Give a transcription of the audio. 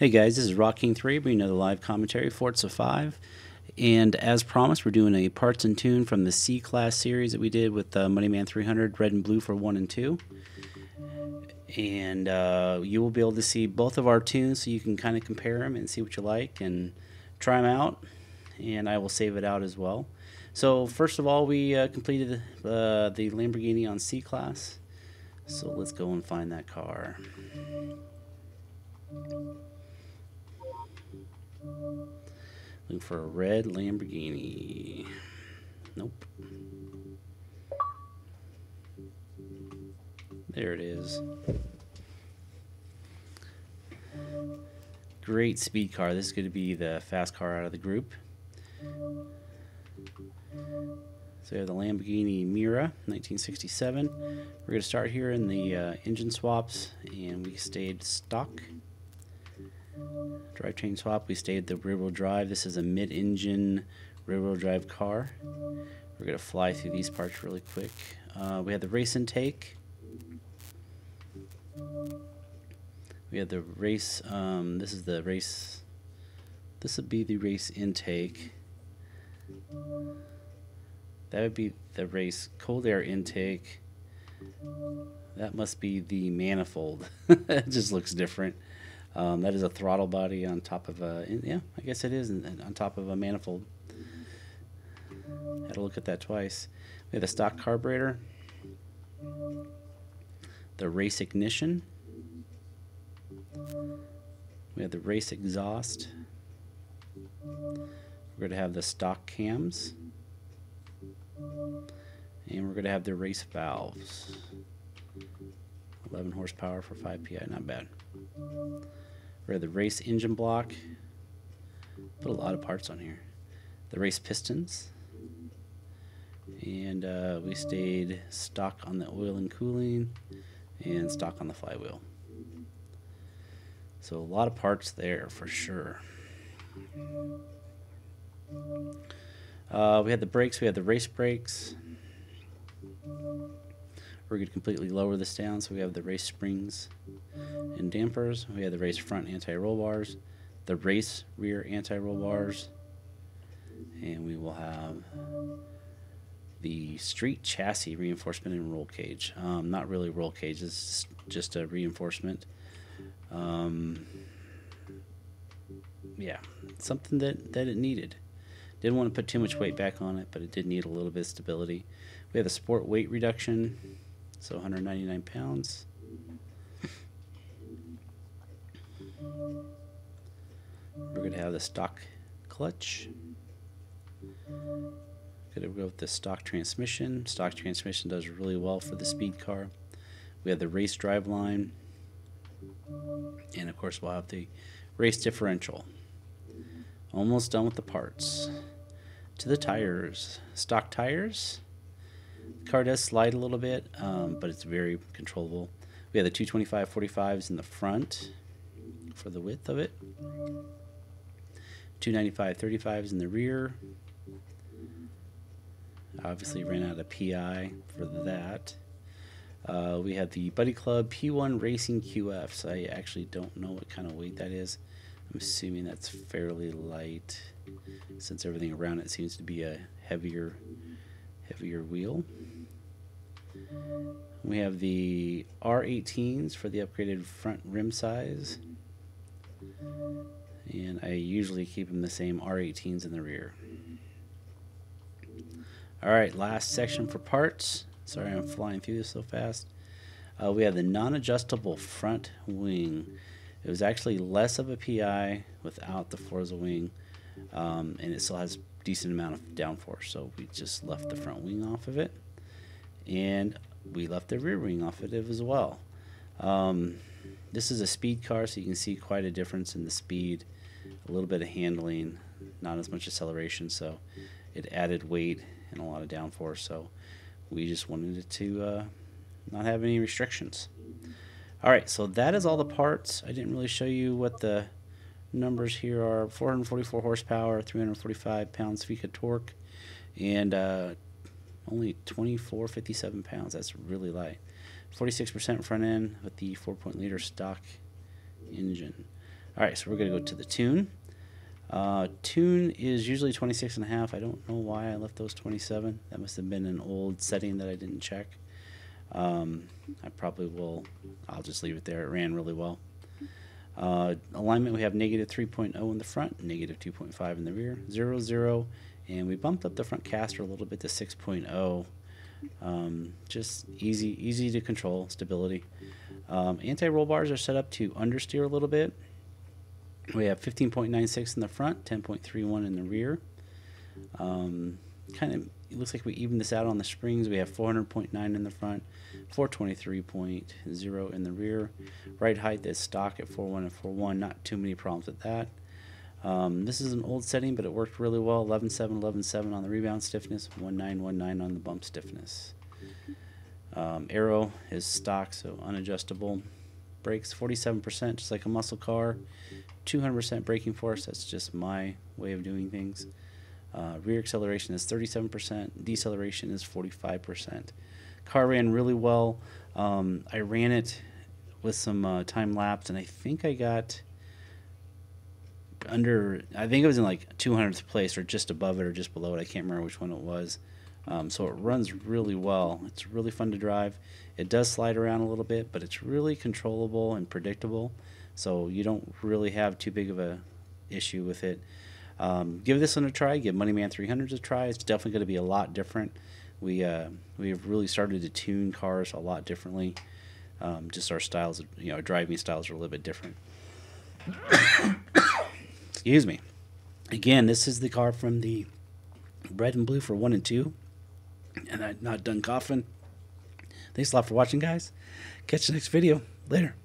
Hey guys, this is Rock King 3, bringing another live commentary, Forza 5. And as promised, we're doing a parts and tune from the C-Class series that we did with Moneyman 300, red and blue for 1 and 2. And you will be able to see both of our tunes so you can kind of compare them and see what you like and try them out. And I will save it out as well. So first of all, we completed the Lamborghini on C-Class. So let's go and find that car. Looking for a red Lamborghini. Nope. There it is. Great speed car. This is going to be the fast car out of the group. So we have the Lamborghini Miura, 1967. We're going to start here in the engine swaps, and we stayed stock. Drivetrain swap, we stayed the rear-wheel drive. This is a mid-engine rear-wheel drive car. We're going to fly through these parts really quick. We have the race intake. We have the race, this is the race, this would be the race intake. That would be the race cold air intake. That must be the manifold. It just looks different. That is a throttle body on top of a, yeah, I guess it is, on top of a manifold. Had to look at that twice. We have the stock carburetor, the race ignition, we have the race exhaust, we're going to have the stock cams, and we're going to have the race valves. 11 horsepower for 5 PI, not bad. We have the race engine block. Put a lot of parts on here. The race pistons. And we stayed stock on the oil and cooling and stock on the flywheel. So a lot of parts there for sure. We had the brakes. We had the race brakes. We're going to completely lower this down, so we have the race springs and dampers. We have the race front anti-roll bars, the race rear anti-roll bars, and we will have the street chassis reinforcement and roll cage. Not really roll cage, it's just a reinforcement. Yeah, something that it needed. Didn't want to put too much weight back on it, but it did need a little bit of stability. We have the sport weight reduction. So 199 pounds. We're going to have the stock clutch. Going to go with the stock transmission. Stock transmission does really well for the speed car. We have the race drive line. And of course we'll have the race differential. Almost done with the parts. To the tires. Stock tires. The car does slide a little bit, but it's very controllable. We have the 225 45s in the front for the width of it. 295 35s in the rear. Obviously ran out of PI for that. We have the Buddy Club P1 Racing QFs. I actually don't know what kind of weight that is. I'm assuming that's fairly light since everything around it seems to be a heavier wheel. We have the R18s for the upgraded front rim size, and I usually keep them the same R18s in the rear. Alright, last section for parts. Sorry I'm flying through this so fast. We have the non-adjustable front wing. It was actually less of a PI without the Forza wing, and it still has a decent amount of downforce, so we just left the front wing off of it, and we left the rear wing off of it as well. This is a speed car, so you can see quite a difference in the speed, a little bit of handling, not as much acceleration, so it added weight and a lot of downforce, so we just wanted it to not have any restrictions. Alright, so that is all the parts. I didn't really show you what the numbers here are. 444 horsepower, 345 pounds-feet of torque, and only 54.57 pounds. That's really light. 46% front end with the 4.0-liter stock engine. All right, so we're going to go to the tune. Tune is usually 26.5. I don't know why I left those 27. That must have been an old setting that I didn't check. I probably will. I'll just leave it there. It ran really well. Alignment, we have negative 3.0 in the front, negative 2.5 in the rear, 0, 0, and we bumped up the front caster a little bit to 6.0. Just easy to control, stability. Anti-roll bars are set up to understeer a little bit. We have 15.96 in the front, 10.31 in the rear. It looks like we evened this out on the springs. We have 400.9 in the front, 423.0 in the rear. Ride height is stock at 4.1 and 4.1. Not too many problems with that. This is an old setting, but it worked really well. 11.7, 11.7 on the rebound stiffness, 1.9, 1.9 on the bump stiffness. Aero is stock, so unadjustable. Brakes 47%, just like a muscle car. 200% braking force. That's just my way of doing things. Rear acceleration is 37%. Deceleration is 45%. Car ran really well. I ran it with some time lapse, and I think I got under. I think it was in like 200th place, or just above it, or just below it. I can't remember which one it was. So it runs really well. It's really fun to drive. It does slide around a little bit, but it's really controllable and predictable. So you don't really have too big of a issue with it. Give this one a try. Give Moneyman 300s a try. It's definitely going to be a lot different. We have really started to tune cars a lot differently. Just our styles, our driving styles are a little bit different. Excuse me. Again, this is the car from the red and blue for 1 and 2. And I'm not done coughing. Thanks a lot for watching, guys. Catch the next video. Later.